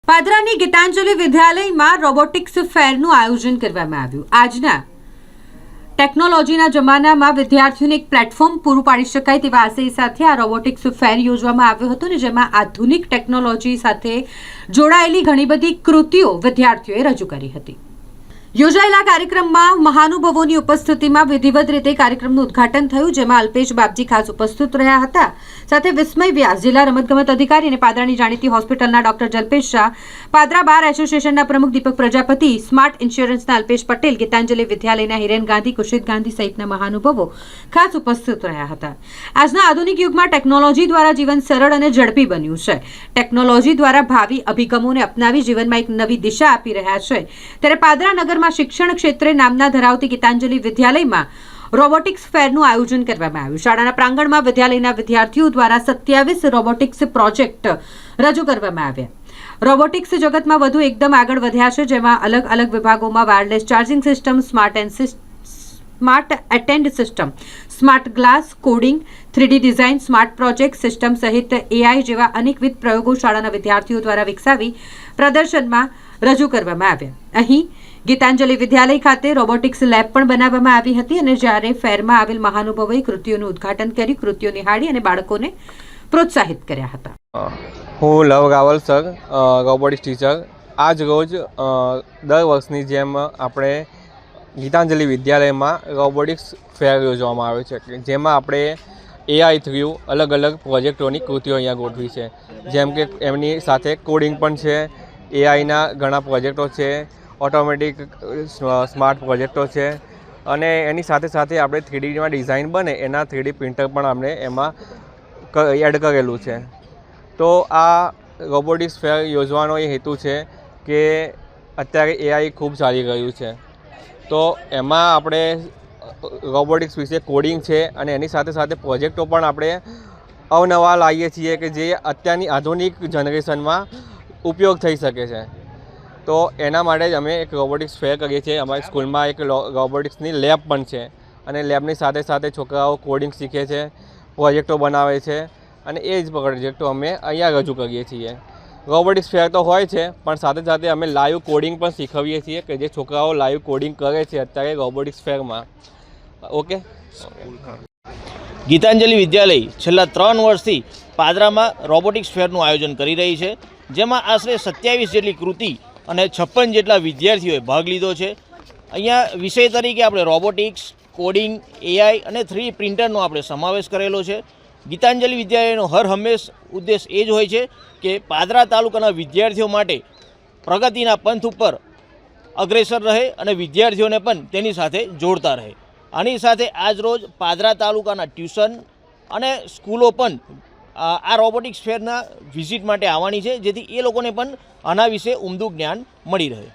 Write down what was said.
પાદરાની ગીતાંજલિ વિદ્યાલયમાં રોબોટિક્સ ફેરનું આયોજન કરવામાં આવ્યું। આજના ટેકનોલોજીના જમાનામાં વિદ્યાર્થીઓને એક પ્લેટફોર્મ પૂરું પાડી શકાય તેવા આશય સાથે આ રોબોટિક્સ ફેર યોજવામાં આવ્યો હતો, ને જેમાં આધુનિક ટેકનોલોજી સાથે જોડાયેલી ઘણી બધી કૃતિઓ વિદ્યાર્થીઓએ રજૂ કરી હતી। યોજાયેલા કાર્યક્રમમાં મહાનુભાવોની ઉપસ્થિતિમાં વિધિવત રીતે કાર્યક્રમનું ઉદ્ઘાટન થયું, જેમાં અલ્પેશ બાપજી ખાસ ઉપસ્થિત રહ્યા હતા। સાથે વિસ્મય વ્યાસ, જિલ્લા રમતગમત અધિકારી અને પાદરાની જાણીતી હોસ્પિટલના ડોક્ટર જલ્પેશ શાહ, પાદરા બાર એસોસિએશનના પ્રમુખ દીપક પ્રજાપતિ, સ્માર્ટ ઇન્સ્યોરન્સના અલ્પેશ પટેલ, ગીતાંજલિ વિદ્યાલયના હિરેન ગાંધી, કુશિત ગાંધી સહિતના મહાનુભાવો ખાસ ઉપસ્થિત રહ્યા હતા। આજના આધુનિક યુગમાં ટેકનોલોજી દ્વારા જીવન સરળ અને ઝડપી બન્યું છે। ટેકનોલોજી દ્વારા ભાવિ અભિગમોને અપનાવી જીવનમાં એક નવી દિશા આપી રહ્યા છે, ત્યારે પાદરા નગર શિક્ષણ ક્ષેત્રે નામના ધરાવતી ગીતાંજલિ વિદ્યાલયમાં રોબોટિક્સ ફેરનું આયોજન કરવામાં આવ્યું। શાળાના પ્રાંગણમાં વિદ્યાલયના વિદ્યાર્થીઓ દ્વારા 27 રોબોટિક્સ પ્રોજેક્ટ રજૂ કરવામાં આવ્યા। રોબોટિક્સ જગતમાં વધુ એકદમ આગળ વધ્યા છે, જેમાં અલગ અલગ વિભાગોમાં wireless charging system, smart attend system, smart glass, coding, 3D design, smart project system સહિત AI જેવા અનેકવિધ પ્રયોગો શાળાના વિદ્યાર્થીઓ દ્વારા વિકસાવી પ્રદર્શનમાં રજૂ કરવામાં આવ્યા। અહીં ગીતાંજલિ વિદ્યાલય ખાતે રોબોટિક્સ લેબ પણ બનાવવામાં આવી હતી, અને જ્યારે ફેરમાં આવેલ મહાનુભાવોએ કૃતિઓનું ઉદ્ઘાટન કરી કૃતિઓ નિહાળી અને બાળકોને પ્રોત્સાહિત કર્યા હતા। હું લવ રાવલ સર, રોબોટિક્સ ટીચર। આજ રોજ દર વર્ષની જેમ આપણે ગીતાંજલિ વિદ્યાલયમાં રોબોટિક્સ ફેર યોજવામાં આવે છે, જેમાં આપણે AI થ્રુ અલગ અલગ પ્રોજેક્ટોની કૃતિઓ અહીંયા ગોઠવી છે। જેમ કે એમની સાથે કોડિંગ પણ છે, AIના ઘણા પ્રોજેક્ટો છે, ઓટોમેટિક સ્માર્ટ પ્રોજેક્ટો છે, અને એની સાથે સાથે આપણે 3Dમાં ડિઝાઇન બને એના 3D પ્રિન્ટર પણ આપણે એમાં એડ કરેલું છે। તો આ રોબોટિક્સ ફેર યોજવાનો એ હેતુ છે કે અત્યારે AI ખૂબ ચાલી રહ્યું છે, તો એમાં આપણે રોબોટિક્સ વિશે કોડિંગ છે અને એની સાથે સાથે પ્રોજેક્ટો પણ આપણે અવનવા લાવીએ છીએ કે જે અત્યારની આધુનિક જનરેશનમાં ઉપયોગ થઈ શકે છે। તો એના માટે જ અમે એક રોબોટિક્સ ફેર કરીએ છીએ। અમારી સ્કૂલમાં એક રોબોટિક્સની લેબ પણ છે, અને લેબની સાથે સાથે છોકરાઓ કોડિંગ શીખે છે, પ્રોજેક્ટો બનાવે છે, અને એ જ પ્રોજેક્ટો અમે અહીંયા રજૂ કરીએ છીએ। રોબોટિક્સ ફેર તો હોય છે, પણ સાથે સાથે અમે લાઈવ કોડિંગ પણ શીખવીએ છીએ કે જે છોકરાઓ લાઈવ કોડિંગ કરે છે અત્યારે રોબોટિક્સ ફેરમાં। ઓકે, ગીતાંજલિ વિદ્યાલય છેલ્લા 3 વર્ષથી પાદરામાં રોબોટિક્સ ફેરનું આયોજન કરી રહી છે, જેમાં આશરે 27 જેટલી કૃતિ અને 56 જેટલા વિદ્યાર્થીઓએ ભાગ લીધો છે। અહીંયા વિષય તરીકે આપણે રોબોટિક્સ, કોડિંગ, AI અને 3D પ્રિન્ટરનો આપણે સમાવેશ કરેલો છે। ગીતાંજલિ વિદ્યાલયનો હર હંમેશ ઉદ્દેશ એ જ હોય છે કે પાદરા તાલુકાના વિદ્યાર્થીઓ માટે પ્રગતિના પંથ ઉપર અગ્રેસર રહે અને વિદ્યાર્થીઓને પણ તેની સાથે જોડતા રહે। આની સાથે આજરોજ પાદરા તાલુકાના ટ્યુશન અને સ્કૂલો પણ આ રોબોટિક્સ ફેરના વિઝિટ માટે આવવાની છે, જેથી એ લોકોને પણ આના વિશે ઉમદું જ્ઞાન મળી રહે।